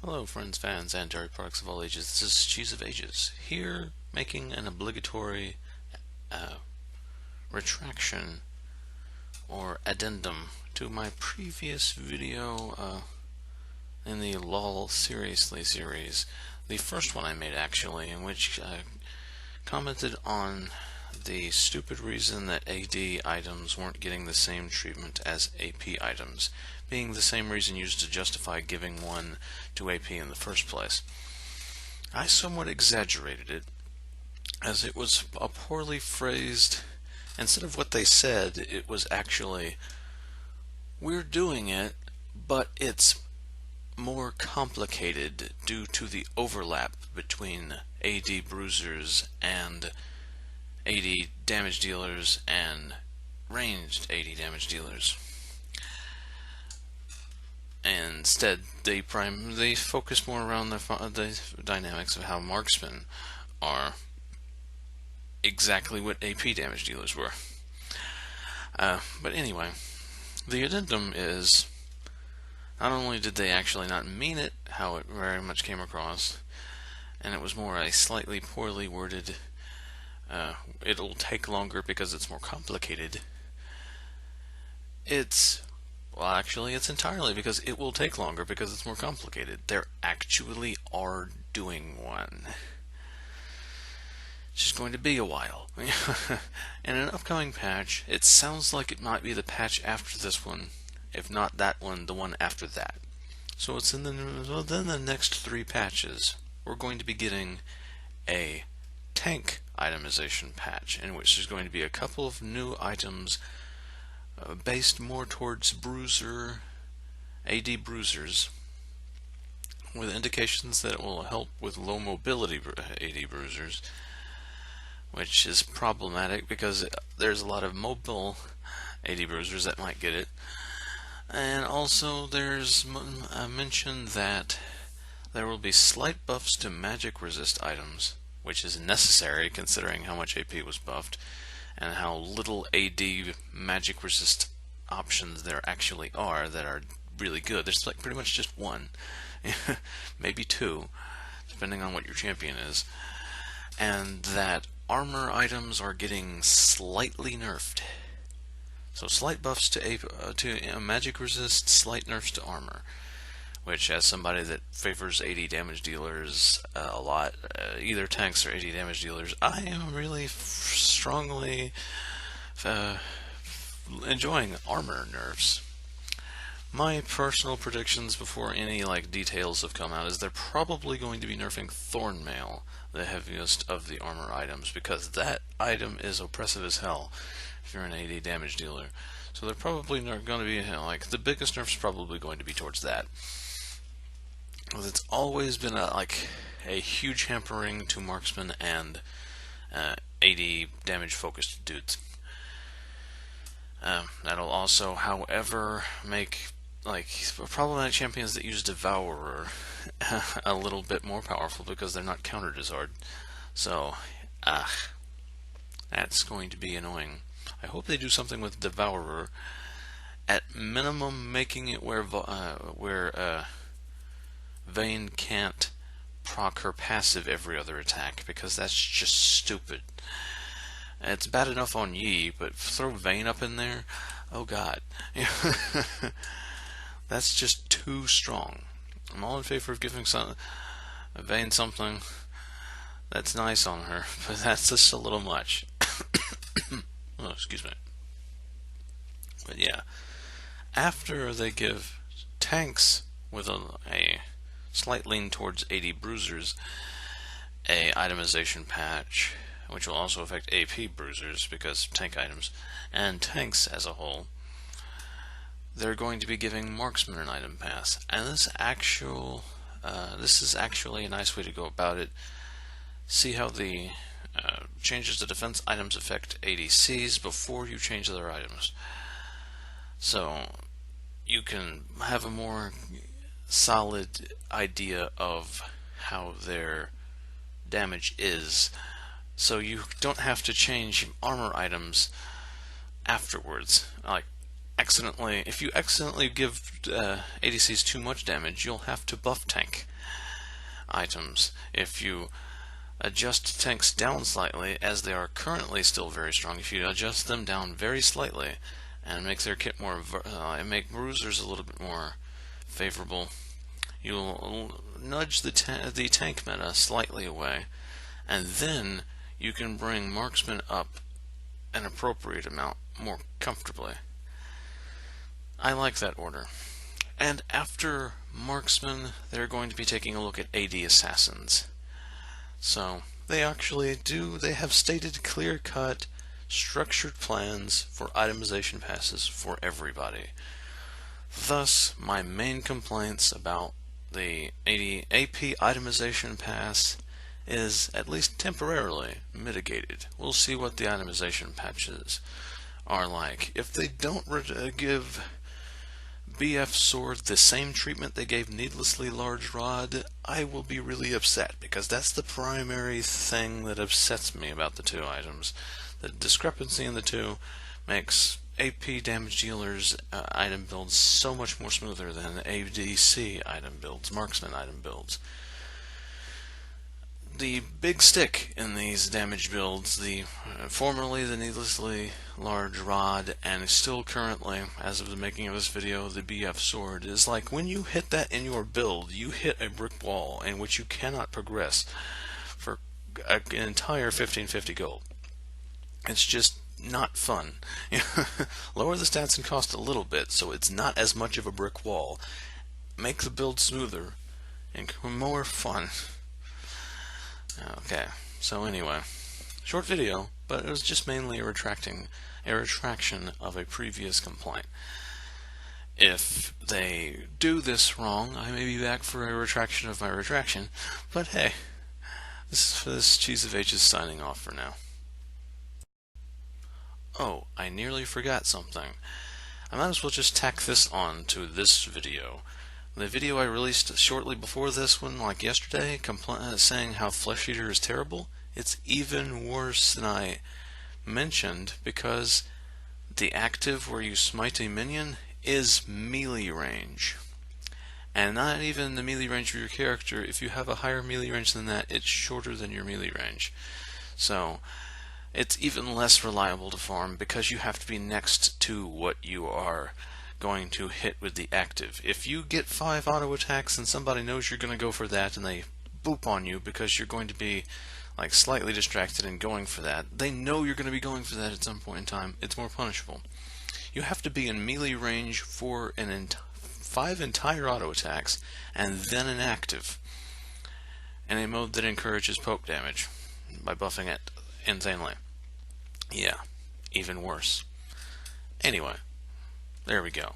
Hello, friends, fans, and dairy products of all ages. This is Cheese of Ages, here making an obligatory uh, retraction or addendum to my previous video in the LoL Seriously series. The first one I made, actually, in which I commented on the stupid reason that AD items weren't getting the same treatment as AP items, being the same reason used to justify giving one to AP in the first place. I somewhat exaggerated it, as it was a poorly phrased. Instead of what they said, it was actually, we're doing it, but it's more complicated due to the overlap between AD bruisers and AD damage dealers and ranged AD damage dealers. And instead, they focus more around the dynamics of how marksmen are exactly what AP damage dealers were. But anyway, the addendum is, not only did they actually not mean it how it very much came across, and it was more a slightly poorly worded, it'll take longer because it's more complicated. It's entirely because it will take longer because it's more complicated. There actually are doing one. It's just going to be a while. In an upcoming patch, it sounds like it might be the patch after this one. If not that one, the one after that. So it's within the next 3 patches, we're going to be getting a tank itemization patch, in which there's going to be a couple of new items based more towards AD bruisers, with indications that it will help with low mobility AD bruisers, which is problematic because there's a lot of mobile AD bruisers that might get it. And also there's a mention that there will be slight buffs to magic resist items, which is necessary considering how much AP was buffed and how little AD magic resist options there actually are that are really good. There's like pretty much just one, maybe 2, depending on what your champion is. And that armor items are getting slightly nerfed. So slight buffs to magic resist, slight nerfs to armor. Which, as somebody that favors AD damage dealers a lot, either tanks or AD damage dealers, I am really strongly enjoying armor nerfs. My personal predictions before any details have come out is they're probably going to be nerfing Thornmail, the heaviest of the armor items, because that item is oppressive as hell if you're an AD damage dealer. So they're probably going to be the biggest nerf's probably going to be towards that. It's always been a huge hampering to marksmen and AD damage focused dudes. That'll also, however, make problematic champions that use Devourer a little bit more powerful because they're not countered as hard. So, that's going to be annoying. I hope they do something with Devourer. At minimum, making it where Vayne can't proc her passive every other attack, because that's just stupid. It's bad enough on Yi, but throw Vayne up in there? Oh god. That's just too strong. I'm all in favor of giving Vayne something that's nice on her, but that's just a little much. Oh, excuse me. But yeah, after they give tanks with a slight lean towards AD bruisers a itemization patch, which will also affect AP bruisers because tank items, and tanks as a whole, they're going to be giving marksmen an item pass. And this is actually a nice way to go about it. See how the changes to defense items affect ADCs before you change their items. So you can have a more solid idea of how their damage is, so you don't have to change armor items afterwards. If you accidentally give ADCs too much damage, you'll have to buff tank items. If you adjust tanks down slightly, as they are currently still very strong, if you adjust them down very slightly and make their kit more, and make bruisers a little bit more favorable, you'll nudge the tank meta slightly away, and then you can bring marksman up an appropriate amount more comfortably. I like that order. And after marksman, they're going to be taking a look at AD assassins. So they have stated clear-cut, structured plans for itemization passes for everybody. Thus, my main complaints about the AP itemization pass is at least temporarily mitigated. We'll see what the itemization patches are like. If they don't give BF Sword the same treatment they gave Needlessly Large Rod, I will be really upset, because that's the primary thing that upsets me about the two items. The discrepancy in the two makes AP damage dealers item builds so much more smoother than ADC item builds, marksman item builds. The big stick in these damage builds, formerly the Needlessly Large Rod, and still currently, as of the making of this video, the BF Sword, is like when you hit that in your build, you hit a brick wall in which you cannot progress for an entire 1550 gold. It's just not fun. Lower the stats and cost a little bit, so it's not as much of a brick wall. Make the build smoother and more fun. Okay, so anyway, short video, but it was just mainly a retraction of a previous complaint. If they do this wrong, I may be back for a retraction of my retraction, but hey, this Cheese of H is signing off for now. Oh, I nearly forgot something. I might as well just tack this on to this video. The video I released shortly before this one, like yesterday, saying how Flesh Eater is terrible, it's even worse than I mentioned, because the active where you smite a minion is melee range. And not even the melee range of your character. If you have a higher melee range than that, it's shorter than your melee range. So it's even less reliable to farm, because you have to be next to what you are going to hit with the active. If you get 5 auto attacks and somebody knows you're going to go for that, and they boop on you because you're going to be like slightly distracted and going for that, they know you're going to be going for that at some point in time, it's more punishable. You have to be in melee range for 5 entire auto attacks and then an active, in a mode that encourages poke damage by buffing it insanely. Yeah, even worse. Anyway, there we go.